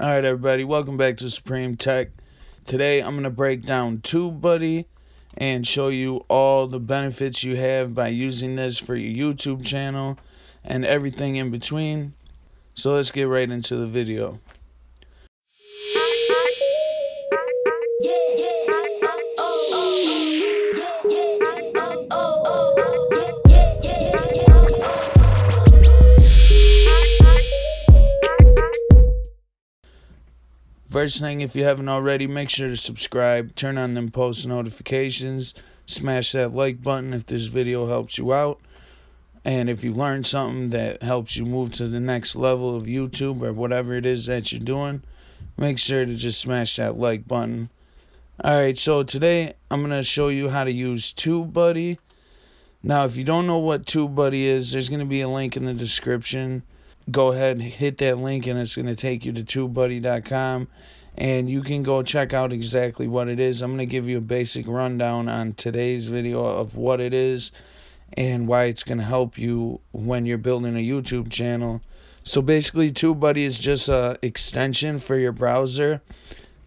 Alright everybody, welcome back to Supreme Tech. Today I'm going to break down TubeBuddy and show you all the benefits you have by using this for your YouTube channel and everything in between. So let's get right into the video. First thing, if you haven't already, make sure to subscribe, turn on them post notifications, smash that like button if this video helps you out, and if you learned something that helps you move to the next level of YouTube or whatever it is that you're doing, make sure to just smash that like button. Alright, so today I'm going to show you how to use TubeBuddy. Now, if you don't know what TubeBuddy is, there's going to be a link in the description. Go ahead, hit that link, and it's going to take you to tubebuddy.com, and you can go check out exactly what it is. I'm going to give you a basic rundown on today's video of what it is and why it's going to help you when you're building a YouTube channel. So basically, TubeBuddy is just an extension for your browser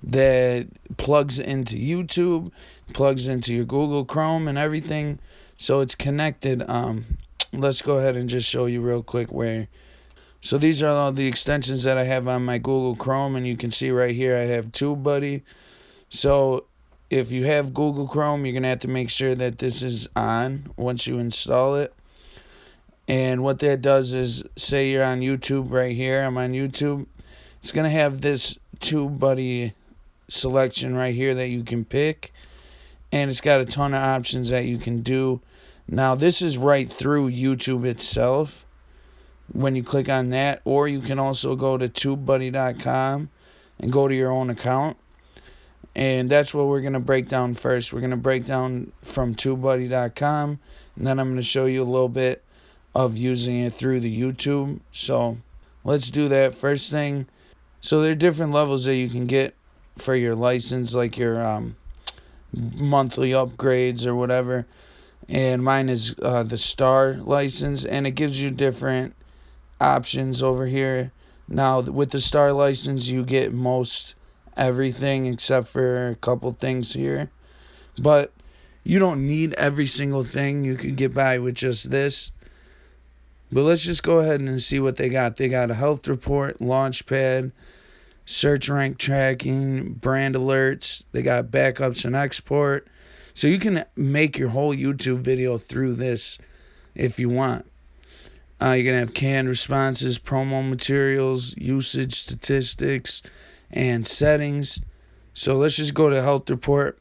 that plugs into YouTube, plugs into your Google Chrome and everything. So it's connected. Let's go ahead and just show you real quick where. So these are all the extensions that I have on my Google Chrome, and you can see right here I have TubeBuddy. So if you have Google Chrome, you're going to have to make sure that this is on once you install it. And what that does is, say you're on YouTube right here, I'm on YouTube, it's going to have this TubeBuddy selection right here that you can pick, and it's got a ton of options that you can do. Now this is right through YouTube itself when you click on that, or you can also go to tubebuddy.com and go to your own account, and that's what we're going to break down first. We're going to break down from tubebuddy.com, and then I'm going to show you a little bit of using it through the YouTube. So let's do that. First thing, so there are different levels that you can get for your license, like your monthly upgrades or whatever, and mine is the Star license, and it gives you different options over here. Now with the Star license you get most everything except for a couple things here, but you don't need every single thing. You can get by with just this. But let's just go ahead and see what they got. They got a health report, launchpad, search rank tracking, brand alerts. They got backups and export. So you can make your whole YouTube video through this if you want. You're going to have canned responses, promo materials, usage statistics, and settings. So let's just go to health report.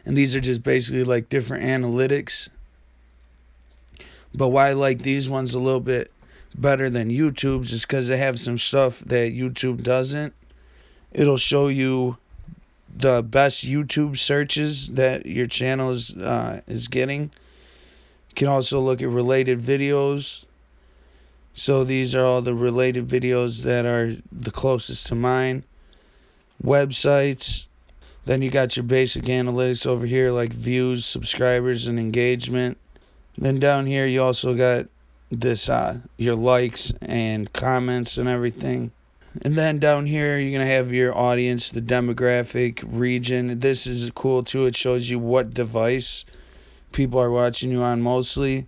And these are just basically like different analytics. But why I like these ones a little bit better than YouTube's is because they have some stuff that YouTube doesn't. It'll show you the best YouTube searches that your channel is getting. You can also look at related videos. So these are all the related videos that are the closest to mine. Websites. Then you got your basic analytics over here, like views, subscribers, and engagement. Then down here you also got this your likes and comments and everything. And then down here you're going to have your audience, the demographic, region. This is cool too. It shows you what device people are watching you on mostly.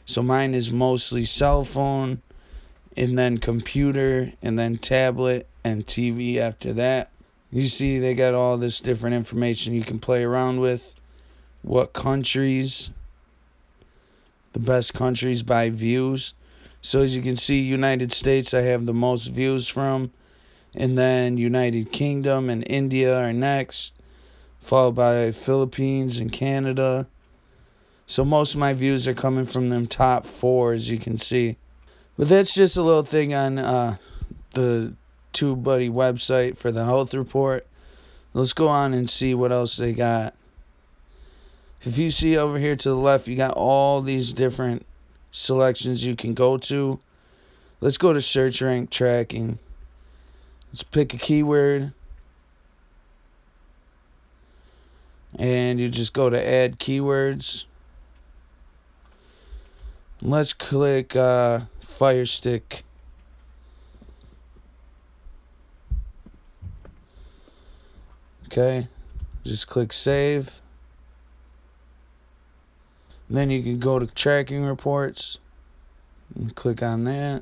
So mine is mostly cell phone, and then computer, and then tablet and TV after that. You see they got all this different information you can play around with. What countries, the best countries by views. So as you can see, United States I have the most views from, and then United Kingdom and India are next, followed by Philippines and Canada. So most of my views are coming from them top 4, as you can see. But that's just a little thing on the TubeBuddy website for the health report. Let's go on and see what else they got. If you see over here to the left, you got all these different selections you can go to. Let's go to search rank tracking. Let's pick a keyword. And you just go to add keywords. Let's click Fire Stick. Okay, just click save. Then you can go to tracking reports and click on that.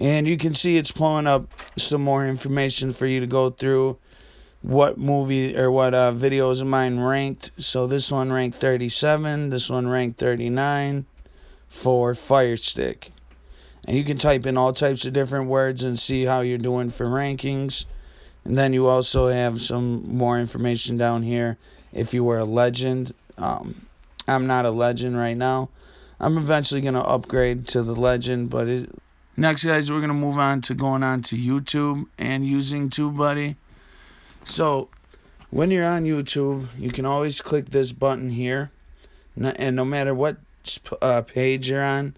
And you can see it's pulling up some more information for you to go through what movie or what videos of mine ranked. So this one ranked 37, this one ranked 39 for Fire Stick. And you can type in all types of different words and see how you're doing for rankings. And then you also have some more information down here if you were a legend. I'm not a legend right now. I'm eventually going to upgrade to the legend. But next, guys, we're going to move on to going on to YouTube and using TubeBuddy. So when you're on YouTube, you can always click this button here. And no matter what page you're on,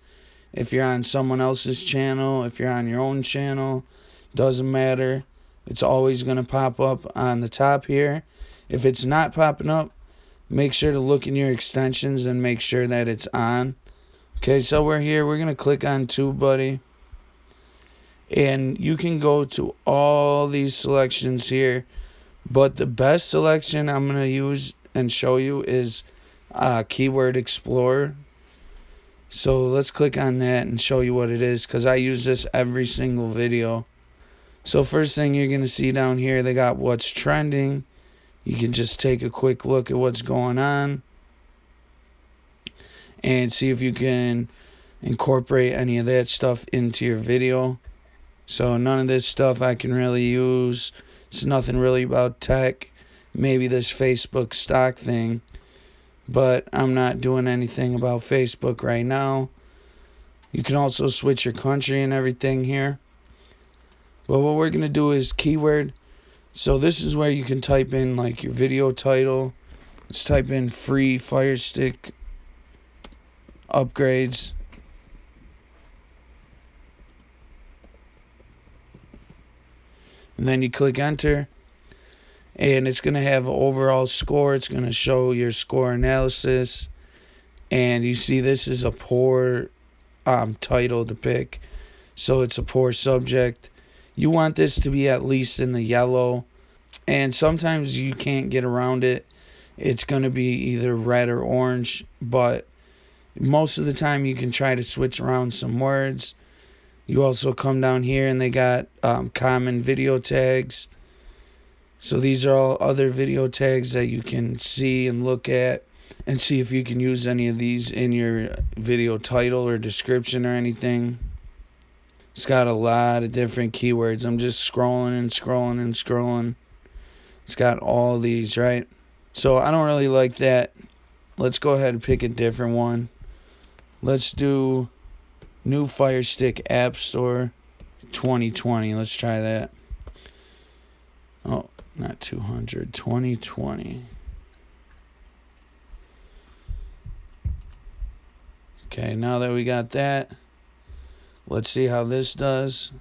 if you're on someone else's channel, if you're on your own channel, doesn't matter. It's always going to pop up on the top here. If it's not popping up, make sure to look in your extensions and make sure that it's on. Okay, so we're here. We're going to click on TubeBuddy. And you can go to all these selections here. But the best selection I'm going to use and show you is Keyword Explorer. So let's click on that and show you what it is, because I use this every single video. So first thing you're going to see down here, they got what's trending. You can just take a quick look at what's going on and see if you can incorporate any of that stuff into your video. So none of this stuff I can really use. It's nothing really about tech. Maybe this Facebook stock thing. But I'm not doing anything about Facebook right now. You can also switch your country and everything here. But what we're going to do is keyword. So this is where you can type in like your video title. Let's type in free Fire Stick upgrades. And then you click enter. And it's going to have an overall score. It's going to show your score analysis. And you see this is a poor title to pick. So it's a poor subject. You want this to be at least in the yellow. And sometimes you can't get around it. It's going to be either red or orange. But most of the time you can try to switch around some words. You also come down here and they got common video tags. So these are all other video tags that you can see and look at and see if you can use any of these in your video title or description or anything. It's got a lot of different keywords. I'm just scrolling and scrolling and scrolling. It's got all these, right? So I don't really like that. Let's go ahead and pick a different one. Let's do new Fire Stick App Store 2020. Let's try that. Oh, not 200, 2020. Okay, now that we got that, let's see how this does.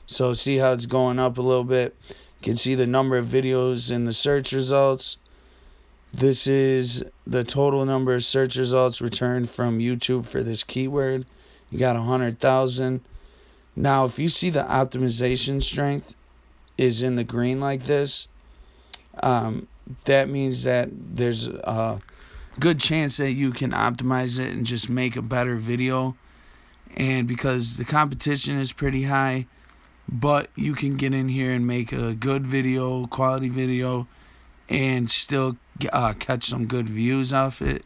So see how it's going up a little bit. You can see the number of videos in the search results. This is the total number of search results returned from YouTube for this keyword. You got 100,000. Now, if you see the optimization strength is in the green like this, that means that there's a good chance that you can optimize it and just make a better video. And because the competition is pretty high, but you can get in here and make a good video, quality video, and still catch some good views off it.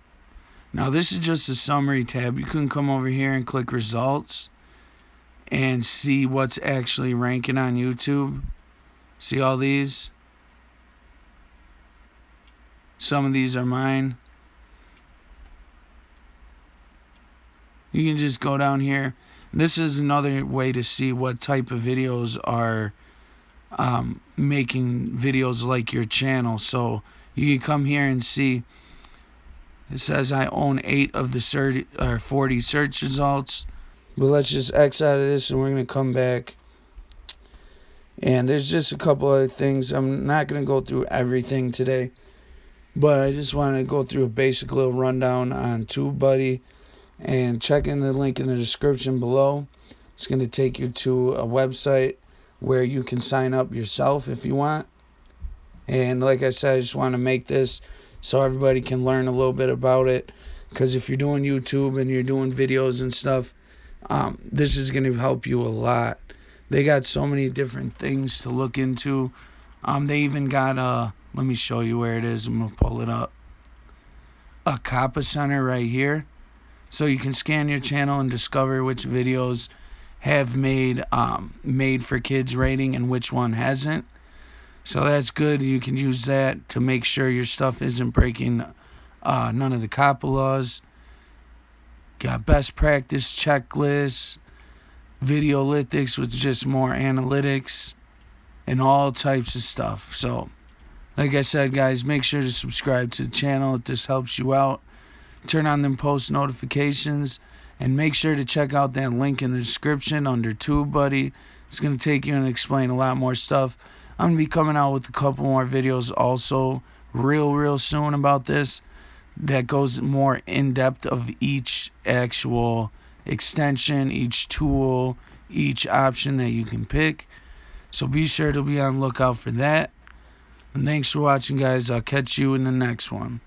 Now, this is just a summary tab. You can come over here and click results and see what's actually ranking on YouTube. See all these? Some of these are mine. You can just go down here. This is another way to see what type of videos are making videos like your channel. So you can come here and see. It says I own 8 of the 40 search results. But let's just X out of this and we're going to come back. And there's just a couple other things. I'm not going to go through everything today. But I just want to go through a basic little rundown on TubeBuddy. And check in the link in the description below. It's going to take you to a website where you can sign up yourself if you want. And like I said, I just want to make this so everybody can learn a little bit about it. Because if you're doing YouTube and you're doing videos and stuff, this is going to help you a lot. They got so many different things to look into. They even got let me show you where it is. I'm going to pull it up. A CAPA center right here. So you can scan your channel and discover which videos have made for kids rating and which one hasn't. So that's good. You can use that to make sure your stuff isn't breaking none of the CAPA laws. Got best practice checklists, videolytics with just more analytics, and all types of stuff. So, like I said, guys, make sure to subscribe to the channel if this helps you out. Turn on them post notifications, and make sure to check out that link in the description under tubebuddy. It's going to take you and explain a lot more stuff. I'm going to be coming out with a couple more videos also real soon about this that goes more in depth of each actual extension, each tool, each option that you can pick. So be sure to be on the lookout for that. And thanks for watching, guys. I'll catch you in the next one.